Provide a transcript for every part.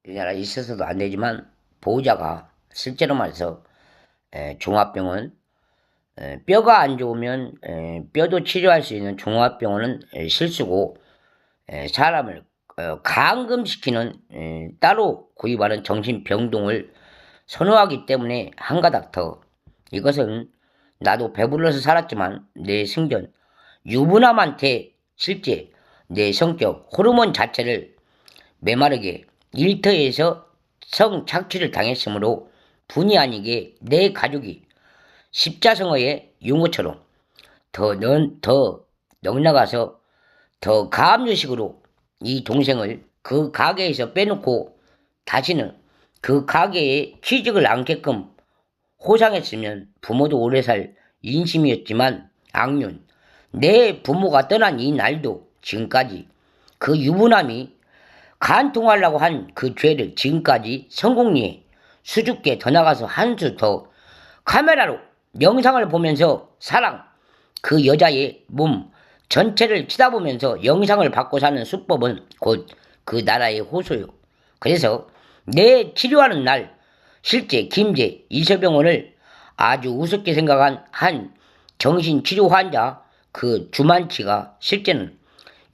우리나라 있어서도 안 되지만 보호자가 실제로 말해서 종합병원 뼈가 안 좋으면 뼈도 치료할 수 있는 종합병원은 실수고 사람을 감금시키는 따로 구입하는 정신병동을 선호하기 때문에 한가닥 더 이것은 나도 배불러서 살았지만 내 생전 유부남한테 실제 내 성격 호르몬 자체를 메마르게 일터에서 성착취를 당했으므로 분이 아니게 내 가족이 십자성어의 용어처럼 더 넉나가서 더 가압류식으로 이 동생을 그 가게에서 빼놓고 다시는 그 가게에 취직을 않게끔 호상했으면 부모도 오래 살 인심이었지만 악륜 내 부모가 떠난 이 날도 지금까지 그 유부남이 간통하려고 한 그 죄를 지금까지 성공리에 수줍게 더 나가서 한 수 더 카메라로 영상을 보면서 사랑 그 여자의 몸 전체를 치다보면서 영상을 받고 사는 수법은 곧 그 나라의 호소요. 그래서 내 치료하는 날 실제 김제 이서병원을 아주 우습게 생각한 한 정신치료 환자 그 주만치가 실제는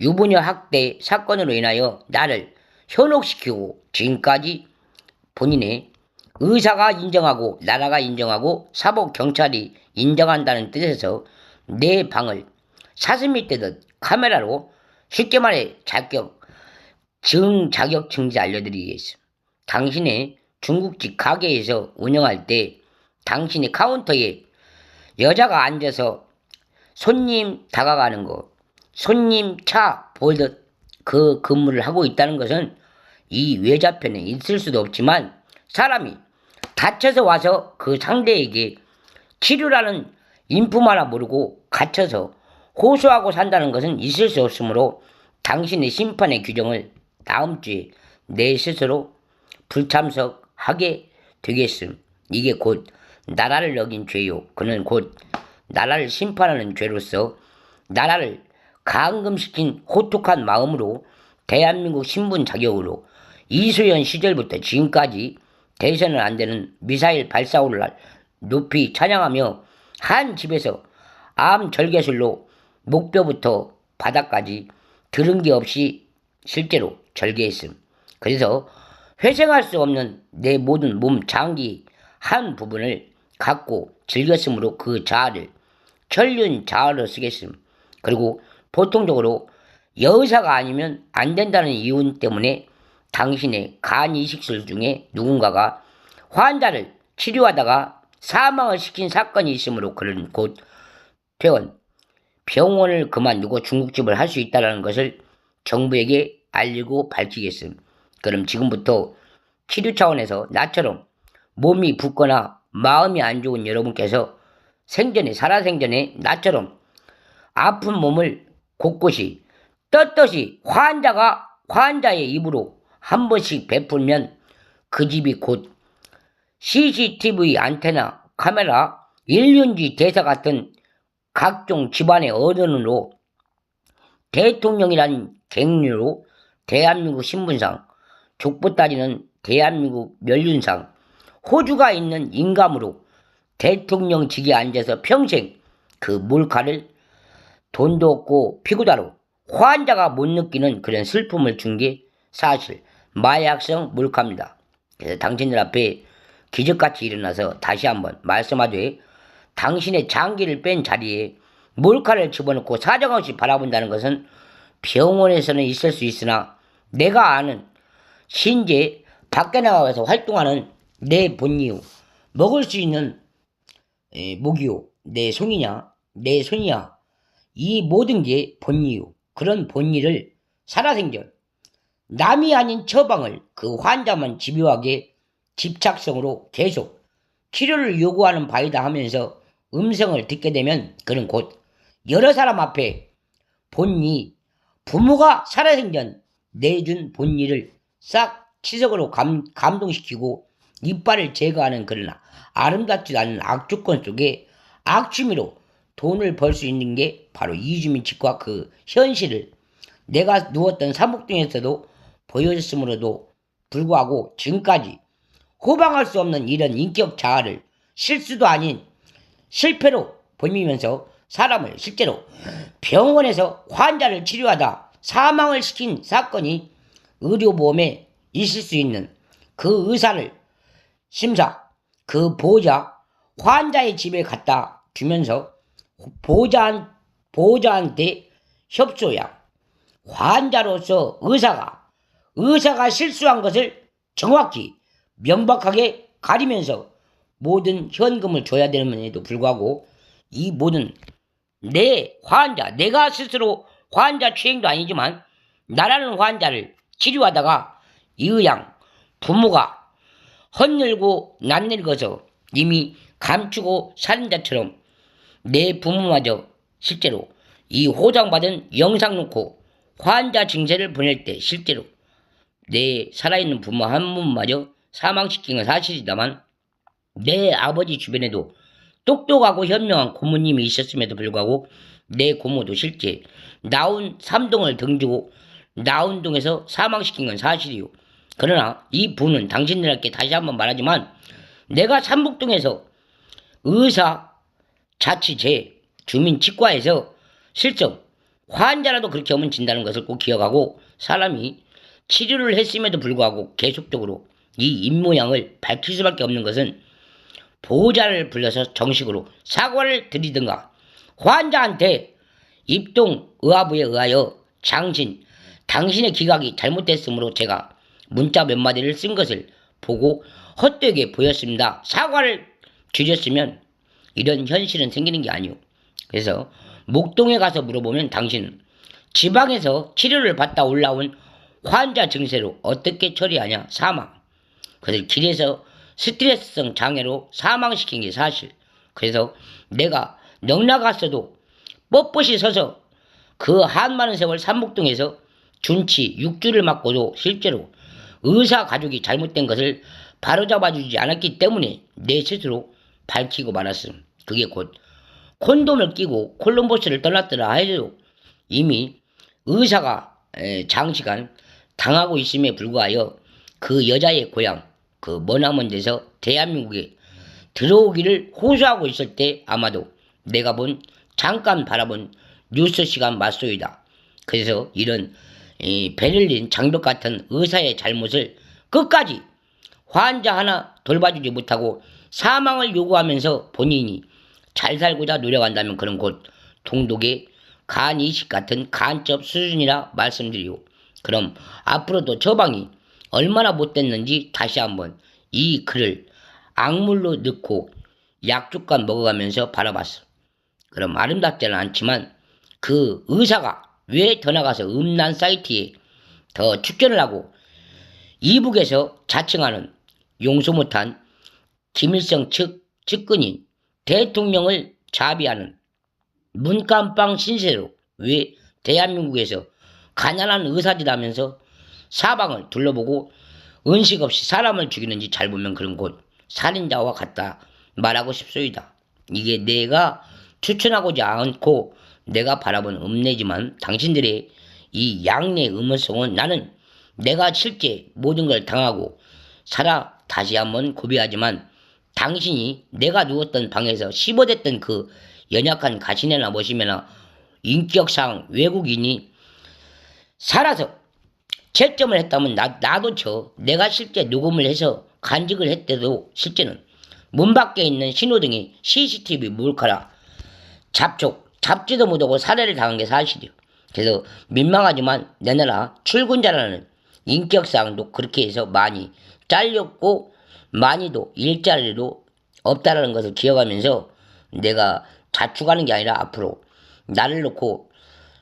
유부녀 학대 사건으로 인하여 나를 현혹시키고 지금까지 본인의 의사가 인정하고 나라가 인정하고 사법경찰이 인정한다는 뜻에서 내 방을 사슴이 떼듯 카메라로 쉽게 말해 자격증지 알려드리겠습니다. 당신의 중국집 가게에서 운영할 때 당신의 카운터에 여자가 앉아서 손님 다가가는 거, 손님 차 보듯 그 근무를 하고 있다는 것은 이 외자편에 있을 수도 없지만 사람이 다쳐서 와서 그 상대에게 치료라는 인품 하나 모르고 갇혀서 호소하고 산다는 것은 있을 수 없으므로 당신의 심판의 규정을 다음 주에 내 스스로 불참석하게 되겠음. 이게 곧 나라를 어긴 죄요. 그는 곧 나라를 심판하는 죄로서 나라를 감금시킨 호통한 마음으로 대한민국 신분 자격으로 이수연 시절부터 지금까지 대선은 안 되는 미사일 발사오를 날 높이 찬양하며 한 집에서 암절개술로 목뼈부터 바닥까지 들은 게 없이 실제로 절개했음. 그래서 회생할 수 없는 내 모든 몸 장기 한 부분을 갖고 즐겼으므로 그 자아를 천륜 자아로 쓰겠음. 그리고 보통적으로 여의사가 아니면 안 된다는 이유 때문에 당신의 간 이식술 중에 누군가가 환자를 치료하다가 사망을 시킨 사건이 있으므로 그는 곧 퇴원, 병원을 그만두고 중국집을 할 수 있다는 것을 정부에게 알리고 밝히겠음. 그럼 지금부터 치료 차원에서 나처럼 몸이 붓거나 마음이 안 좋은 여러분께서 살아생전에 나처럼 아픈 몸을 곳곳이 떳떳이 환자의 입으로 한 번씩 베풀면 그 집이 곧 CCTV 안테나, 카메라, 일륜지 대사 같은 각종 집안의 어른으로 대통령이란 갱류로 대한민국 신분상, 족보 따지는 대한민국 멸륜상, 호주가 있는 인감으로 대통령직에 앉아서 평생 그 몰카를 돈도 없고 피구다로 환자가 못 느끼는 그런 슬픔을 준 게 사실 마약성 몰카입니다. 그래서 당신들 앞에 기적같이 일어나서 다시 한번 말씀하되 당신의 장기를 뺀 자리에 몰카를 집어넣고 사정없이 바라본다는 것은 병원에서는 있을 수 있으나 내가 아는 신재 밖에 나가서 활동하는 내 본이요 먹을 수 있는 목이요 내 송이냐 내 손이야 이 모든 게 본이요 그런 본의를 살아생전 남이 아닌 처방을 그 환자만 집요하게 집착성으로 계속 치료를 요구하는 바이다 하면서 음성을 듣게 되면 그는 곧 여러 사람 앞에 본의 부모가 살아생전 내준 본의를 싹 치석으로 감동시키고 이빨을 제거하는 그러나 아름답지 않은 악조건 속에 악취미로 돈을 벌 수 있는 게 바로 이주민 치과 그 현실을 내가 누웠던 사목동에서도 보여줬으므로도 불구하고 지금까지 호방할 수 없는 이런 인격 자아를 실수도 아닌 실패로 보이면서 사람을 실제로 병원에서 환자를 치료하다 사망을 시킨 사건이 의료보험에 있을 수 있는 그 의사를 심사, 그 보호자, 환자의 집에 갖다 주면서 보호자한테 협조야. 환자로서 의사가 실수한 것을 정확히 명백하게 가리면서 모든 현금을 줘야 되는데도 불구하고 이 모든 내가 스스로 환자 취행도 아니지만 나라는 환자를 치료하다가 이의양 부모가 헛늙고 낯늙어서 이미 감추고 살인자처럼 내 부모마저 실제로 이 호장받은 영상 놓고 환자 증세를 보낼 때 실제로 내 살아있는 부모 한 분마저 사망시킨 건 사실이다만 내 아버지 주변에도 똑똑하고 현명한 고모님이 있었음에도 불구하고 내 고모도 실제 나온 삼동을 등지고 나온동에서 사망시킨 건 사실이요. 그러나 이 부는 당신들에게 다시 한번 말하지만 내가 삼북동에서 의사 자치제 주민치과에서 실적 환자라도 그렇게 하면 진다는 것을 꼭 기억하고 사람이 치료를 했음에도 불구하고 계속적으로 이 입모양을 밝힐 수밖에 없는 것은 보호자를 불러서 정식으로 사과를 드리든가 환자한테 입동의화부에 의하여 당신의 기각이 잘못됐으므로 제가 문자 몇 마디를 쓴 것을 보고 헛되게 보였습니다. 사과를 드렸으면 이런 현실은 생기는 게 아니오. 그래서 목동에 가서 물어보면 당신은 지방에서 치료를 받다 올라온 환자 증세로 어떻게 처리하냐? 사망. 그래서 길에서 스트레스성 장애로 사망시킨 게 사실. 그래서 내가 넉나갔어도 뻣뻣이 서서 그 한많은 세월 삼목동에서 준치 6주를 맞고도 실제로 의사 가족이 잘못된 것을 바로잡아주지 않았기 때문에 내 스스로 밝히고 말았음. 그게 곧 콘돔을 끼고 콜럼버스를 떠났더라 해도 이미 의사가 장시간 당하고 있음에 불구하여 그 여자의 고향 그 머나먼 데서 대한민국에 들어오기를 호소하고 있을 때 아마도 내가 잠깐 바라본 뉴스 시간 맞소이다. 그래서 이런 베를린 장벽 같은 의사의 잘못을 끝까지 환자 하나 돌봐주지 못하고 사망을 요구하면서 본인이 잘 살고자 노력한다면 그런 곧 동독의 간이식 같은 간첩 수준이라 말씀드리오. 그럼 앞으로도 처방이 얼마나 못됐는지 다시 한번 이 글을 악물로 넣고 약주간 먹어가면서 바라봤어. 그럼 아름답지는 않지만 그 의사가 왜 더 나가서 음란 사이트에 더 축전을 하고 이북에서 자칭하는 용서 못한 김일성 측 측근인 대통령을 자비하는 문간빵 신세로 왜 대한민국에서 가난한 의사들하면서 사방을 둘러보고 은식 없이 사람을 죽이는지 잘 보면 그런 곳 살인자와 같다 말하고 싶소이다. 이게 내가 추천하고자 않고 내가 바라본 음내지만 당신들의 이 양내 음모성은 나는 내가 실제 모든 걸 당하고 살아 다시 한번 고비하지만 당신이 내가 누웠던 방에서 씹어댔던 그 연약한 가시네나 머시매나 인격상 외국인이 살아서 채점을 했다면 나도 내가 실제 녹음을 해서 간직을 했대도 실제는 문 밖에 있는 신호등이 CCTV 몰카라 잡지도 못하고 살해를 당한 게 사실이요. 그래서 민망하지만 내 나라 출근자라는 인격상도 그렇게 해서 많이 잘렸고 많이도 일자리도 없다라는 것을 기억하면서 내가 자축하는 게 아니라 앞으로 나를 놓고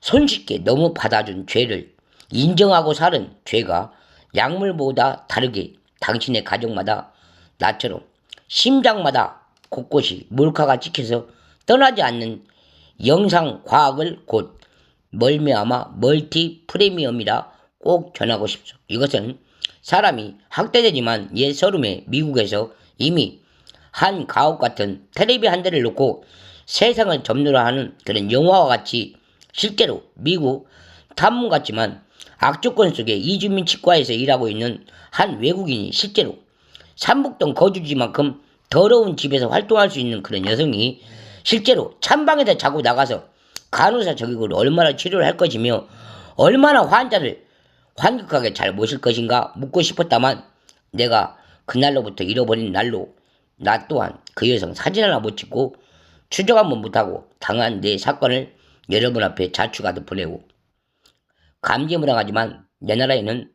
손쉽게 너무 받아준 죄를 인정하고 살은 죄가 약물보다 다르게 당신의 가족마다 나처럼 심장마다 곳곳이 몰카가 찍혀서 떠나지 않는 영상 과학을 곧 멀미아마 멀티 프리미엄이라 꼭 전하고 싶소. 이것은 사람이 학대되지만 옛 서름에 미국에서 이미 한 가옥 같은 텔레비 한 대를 놓고 세상을 접느라 하는 그런 영화와 같이 실제로 미국 탐문 같지만 악조건 속에 이주민 치과에서 일하고 있는 한 외국인이 실제로 삼북동 거주지만큼 더러운 집에서 활동할 수 있는 그런 여성이 실제로 찬방에서 자고 나가서 간호사 자격으로 얼마나 치료를 할 것이며 얼마나 환자를 환격하게 잘 모실 것인가 묻고 싶었다만 내가 그날로부터 잃어버린 날로 나 또한 그 여성 사진 하나 못 찍고 추적 한번 못하고 당한 내 사건을 여러분 앞에 자축하듯 보내고 감개무량하지만 내 나라에는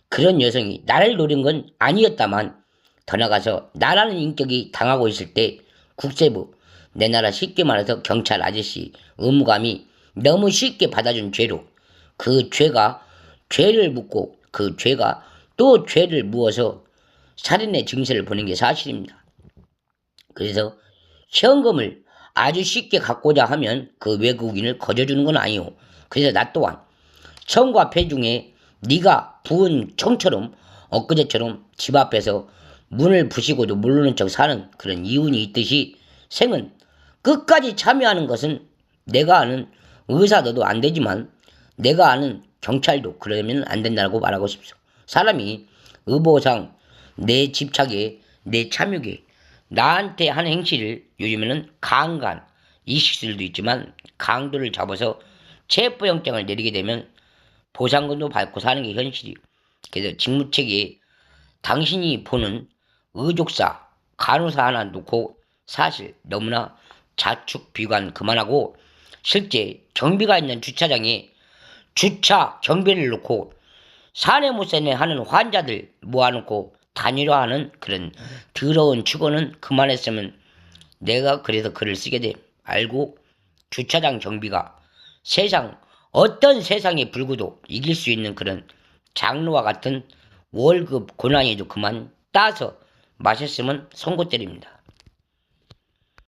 그런 여성이 나를 노린 건 아니었다만 더 나가서 나라는 인격이 당하고 있을 때 국세부 내 나라 쉽게 말해서 경찰 아저씨 의무감이 너무 쉽게 받아준 죄로 그 죄가 죄를 묻고 그 죄가 또 죄를 무어서 살인의 증세를 보는 게 사실입니다. 그래서 현금을 아주 쉽게 갖고자 하면 그 외국인을 거저주는 건 아니오. 그래서 나 또한 청과 폐 중에 네가 부은 청처럼 엊그제처럼 집 앞에서 문을 부시고도 모르는 척 사는 그런 이운이 있듯이 생은 끝까지 참여하는 것은 내가 아는 의사 너도 안 되지만 내가 아는 경찰도 그러면 안 된다고 말하고 싶소. 사람이 의보상 내 집착에 내 참여에 나한테 하는 행실을 요즘에는 강간 이식술도 있지만 강도를 잡아서 체포영장을 내리게 되면 보상금도 받고 사는 게 현실이에요. 그래서 직무책에 당신이 보는 의족사 간호사 하나 놓고 사실 너무나 자축 비관 그만하고 실제 경비가 있는 주차장에 주차 경비를 놓고 사내 못 사내 하는 환자들 모아놓고 단일화하는 그런 더러운 축원은 그만했으면 내가 그래서 글을 쓰게 돼. 알고 주차장 경비가 세상 어떤 세상의 불구도 이길 수 있는 그런 장로와 같은 월급 고난이도 그만 따서 마셨으면 선고 때립니다.